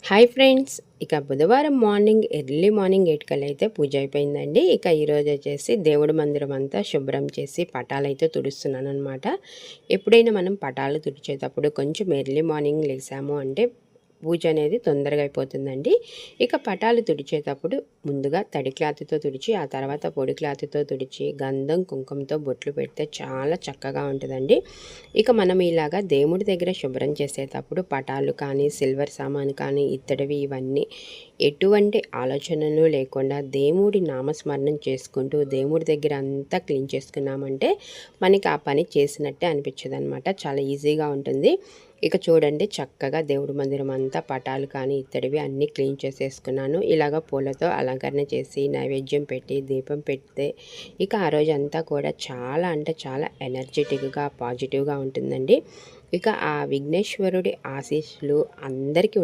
Hi friends, ఇక బుధవారం morning early morning 8 కల్లా అయితే పూజ అయిపోయిందండి. ఇక ఈరోజు వచ్చేసి దేవుడి మందిరం అంతా శుభ్రం చేసి పటాలైతే తుడుస్తున్నాను అనమాట. ఎప్పుడైనా మనం పటాలు తుడిచేటప్పుడు కొంచెం ఎర్లీ మార్నింగ్ లేసాము అంటే పూజ అనేది తొందరగా అయిపోతుందండి. ఇక పటాలు తుడిచేటప్పుడు ముందుగా తడి క్లాత్తో తుడిచి, ఆ తర్వాత పొడి క్లాత్తో తుడిచి, గంధం కుంకుమతో బొట్లు పెడితే చాలా చక్కగా ఉంటుందండి. ఇక మనం ఇలాగా దేవుడి దగ్గర శుభ్రం చేసేటప్పుడు పటాలు కానీ, సిల్వర్ సామాను కానీ, ఇత్తడివి ఇవన్నీ ఎటువంటి ఆలోచనలు లేకుండా దేవుడి నామస్మరణం చేసుకుంటూ దేవుడి దగ్గర అంతా క్లీన్ చేసుకున్నామంటే మనకి ఆ పని చేసినట్టే అనిపించదు అనమాట. చాలా ఈజీగా ఉంటుంది. ఇక చూడండి, చక్కగా దేవుడి మందిరం అంతా పటాలు కానీ ఇత్తడివి అన్నీ క్లీన్ చేసేసుకున్నాను. ఇలాగ పూలతో అలంకరణ చేసి నైవేద్యం పెట్టి దీపం పెడితే ఇక ఆ రోజంతా కూడా చాలా అంటే చాలా ఎనర్జెటిక్గా పాజిటివ్గా ఉంటుందండి. ఇక ఆ విఘ్నేశ్వరుడి ఆశీస్సులు అందరికీ